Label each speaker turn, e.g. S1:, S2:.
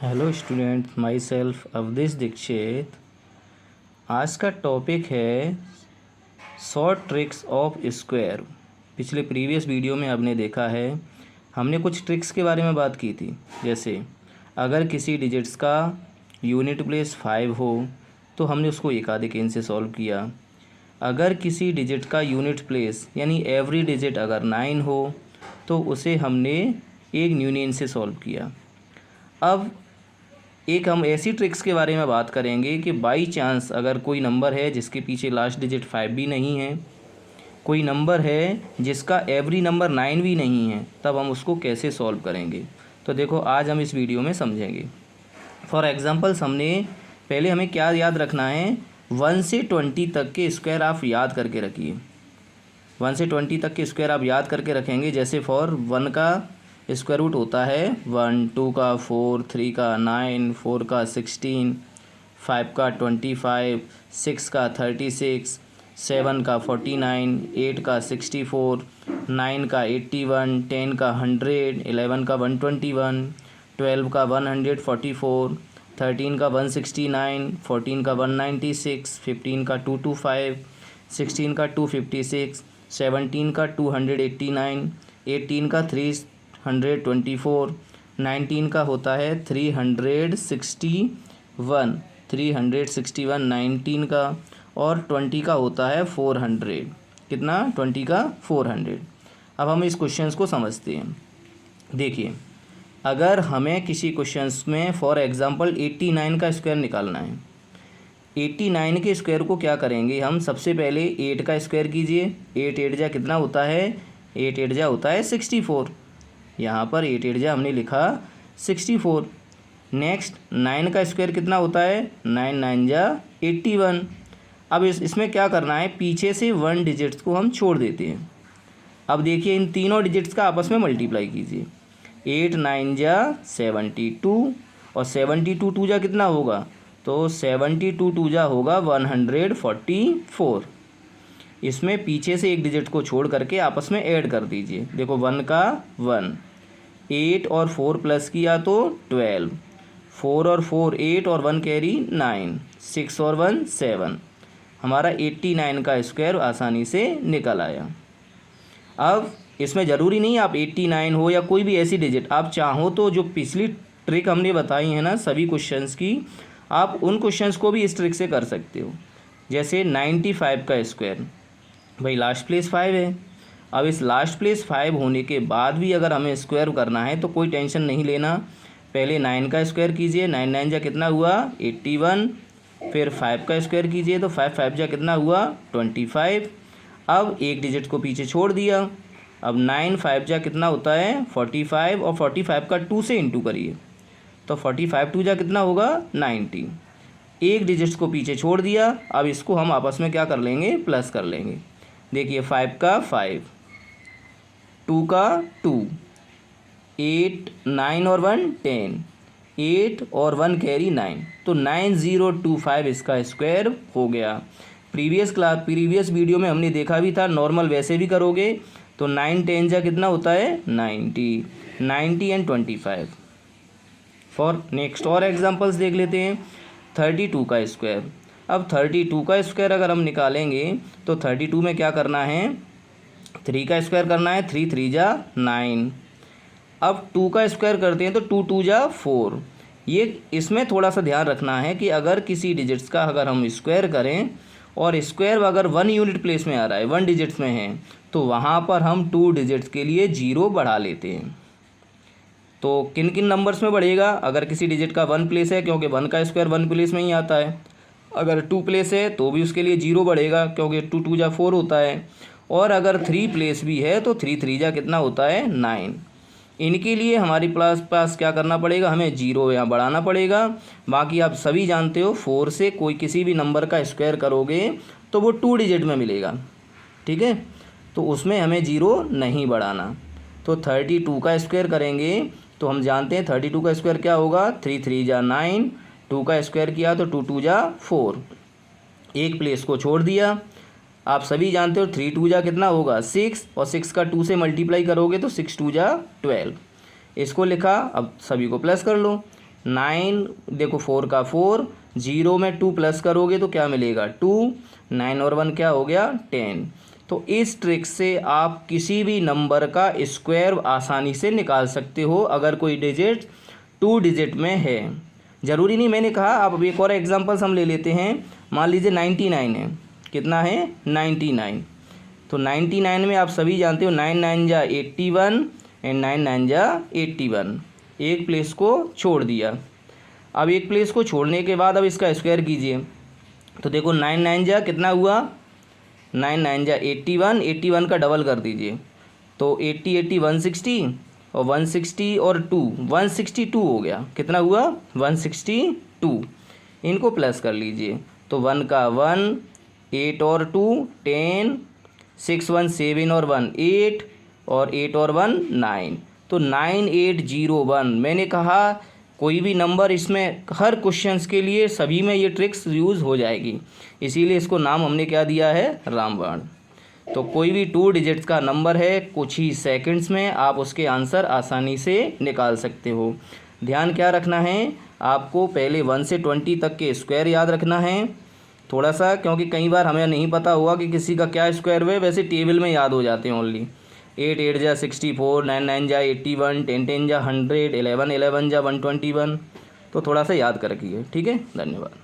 S1: Hello student, myself Awadhesh Dixit. आज का topic है शॉर्ट ट्रिक्स ऑफ स्क्वायर। पिछले प्रीवियस वीडियो में आपने देखा है, हमने कुछ ट्रिक्स के बारे में बात की थी। जैसे अगर किसी डिजिट्स का यूनिट प्लेस 5 हो तो हमने उसको एकाधिक n से सॉल्व किया। अगर किसी डिजिट का यूनिट प्लेस यानी एवरी डिजिट अगर 9 हो तो उसे हमने एक न्यून से सॉल्व किया। अब एक हम ऐसी ट्रिक्स के बारे में बात करेंगे कि बाई चांस अगर कोई नंबर है जिसके पीछे लास्ट डिजिट 5 भी नहीं है, कोई नंबर है जिसका एवरी नंबर 9 भी नहीं है, तब हम उसको कैसे सॉल्व करेंगे। तो देखो, आज हम इस वीडियो में समझेंगे। फॉर एग्जांपल्स पहले हमें क्या याद रखना है, 1 से 20 तक के स्क्वायर आप याद करके रखिए। 1 से 20 तक के स्क्वायर आप याद करके रखेंगे। जैसे फॉर 1 का स्क्वायर रूट होता है 1, 2 का 4, 3 का 9, 4 का 16, 5 का 25, 6 का 36, 7 का 49, 8 का 64, 9 का 81, 10 का 100, 11 का 121, 12 का 144, 13 का 169, 14 का 196, 15 का 225, 16 का 256, 17 का 289, 18 का 324, 19 का होता है 361, 19 का, और 20 का होता है 400। कितना? 20 का 400। अब हम इस क्वेश्चंस को समझते हैं। देखिए, अगर हमें किसी क्वेश्चंस में फॉर एग्जांपल 89 का स्क्वायर निकालना है, 89 के स्क्वायर को क्या करेंगे हम, सबसे पहले 8 का स्क्वायर कीजिए। 8 8 जा कितना होता है? 8 8 जा होता है 64। यहाँ पर 8 8 जा हमने लिखा 64। नेक्स्ट 9 का स्क्वायर कितना होता है? 9 9 जा 81। अब इसमें क्या करना है, पीछे से 1 डिजिट्स को हम छोड़ देते हैं। अब देखिए, इन तीनों डिजिट्स का आपस में मल्टीप्लाई कीजिए। 8 9 जा 72, और 72 2 जा कितना होगा? तो 72 2 जा होगा 144। इसमें पीछे से एक डिजिट को छोड़ करके आपस में ऐड कर दीजिए। देखो, 1 का 1, 8 और 4 प्लस किया तो 12, 4 और 4 8 और 1 कैरी 9, 6 और 1 7। हमारा 89 का स्क्वायर आसानी से निकल आया। अब इसमें ज़रूरी नहीं आप 89 हो या कोई भी ऐसी डिजिट, आप चाहो तो जो पिछली ट्रिक हमने बताई है ना सभी क्वेश्चंस की, आप उन क्वेश्चंस को भी इस ट्रिक से कर सकते हो। जैसे 95 का स्क्वायर, भाई लास्ट प्लेस 5 है। अब इस लास्ट प्लेस 5 होने के बाद भी अगर हमें स्क्वायर करना है तो कोई टेंशन नहीं लेना। पहले 9 का स्क्वायर कीजिए, 9 9 जा कितना हुआ? 81। फिर 5 का स्क्वायर कीजिए तो 5 5 जा कितना हुआ? 25। अब एक डिजिट को पीछे छोड़ दिया। अब 9 5 जा कितना होता है? 45, और 45 का 2 से इंटू करिए तो 45 2 जा कितना होगा? 90। एक डिजिट्स को पीछे छोड़ दिया। अब इसको हम आपस में क्या कर लेंगे? प्लस कर लेंगे। देखिए, 5 का 5, 2 का 2, 8 9 और 1 10, 8 और 1 कैरी 9, तो 9025 इसका स्क्वायर हो गया। प्रीवियस वीडियो में हमने देखा भी था, नॉर्मल वैसे भी करोगे तो 9 10 जा कितना होता है? 90 एंड 25। फॉर नेक्स्ट और एग्जांपल्स देख लेते हैं। 32 का स्क्वायर। अब 32 का स्क्वायर अगर हम निकालेंगे तो 32 में क्या करना है? 3 का स्क्वायर करना है। 3 3 जा 9। अब 2 का स्क्वायर करते हैं तो 2 2 जा 4। ये इसमें थोड़ा सा ध्यान रखना है कि अगर किसी डिजिट्स का अगर हम स्क्वायर करें और स्क्वायर अगर 1 यूनिट प्लेस में आ रहा है, 1 डिजिट्स में है, तो वहाँ पर हम 2 डिजिट्स के लिए 0 बढ़ा लेते हैं। तो किन किन नंबर्स में बढ़ेगा? अगर किसी डिजिट का 1 प्लेस है, क्योंकि 1 का स्क्वायर 1 प्लेस में ही आता है। अगर 2 प्लेस है तो भी उसके लिए 0 बढ़ेगा, क्योंकि 2 2 जा 4 होता है। और अगर 3 प्लेस भी है तो 3 3 जा कितना होता है? 9। इनके लिए हमारे पास क्या करना पड़ेगा? हमें 0 यहाँ बढ़ाना पड़ेगा। बाकी आप सभी जानते हो, 4 से कोई किसी भी नंबर का स्क्वायर करोगे तो वो 2 डिजिट में मिलेगा, ठीक है? तो उसमें हमें 0 नहीं बढ़ाना। तो 32 का स्क्वायर करेंगे तो हम जानते हैं 32 का स्क्वायर क्या होगा? 3 3 जा 9, 2 का स्क्वायर किया तो 2 2 जा 4, एक प्लेस को छोड़ दिया। आप सभी जानते हो 3 2 जा कितना होगा? 6, और 6 का 2 से मल्टीप्लाई करोगे तो 6 2 जा 12। इसको लिखा। अब सभी को प्लस कर लो। 9 देखो 4 का 4, 0 में 2 प्लस करोगे तो क्या मिलेगा 2, 9 और 1 क्या हो गया 10। तो इस ट्रिक से आप किसी भी नंबर का स्क्वायर आसानी से निकाल सकते हो अगर कोई डिजिट 2 डिजिट में है। ज़रूरी नहीं, मैंने कहा। अब एक और एग्जांपल्स हम ले लेते हैं। मान लीजिए 99 है, कितना है 99। तो 99 में आप सभी जानते हो 9 9 जा 81 एंड 9 9 जा 81। एक प्लेस को छोड़ दिया। अब एक प्लेस को छोड़ने के बाद अब इसका स्क्वायर कीजिए। तो देखो 9 9 जा कितना हुआ 9 9 जा 81, 81 का डबल कर दीजिए तो 80 80 160 और 160 और 2 162 हो गया। कितना हुआ 162। इनको प्लस कर लीजिए तो 1 का 1, 8 और 2 10, 6 1 7 और 1 8 और 8 और 1 9। तो 9801। मैंने कहा कोई भी नंबर इसमें हर क्वेश्चंस के लिए सभी में ये ट्रिक्स यूज़ हो जाएगी, इसीलिए इसको नाम हमने क्या दिया है रामबाण। तो कोई भी 2 डिजिट्स का नंबर है, कुछ ही सेकंड्स में आप उसके आंसर आसानी से निकाल सकते हो। ध्यान क्या रखना है आपको, पहले 1 से 20 तक के स्क्वायर याद रखना है थोड़ा सा, क्योंकि कई बार हमें नहीं पता हुआ कि किसी का क्या स्क्वायर हुआ है, वैसे टेबल में याद हो जाते हैं ओनली। 8 8 जा 64, 9 9 जा 81, 10 10 जा 100, 11 11 जा 121। तो थोड़ा सा याद कर रखिए। ठीक है, धन्यवाद।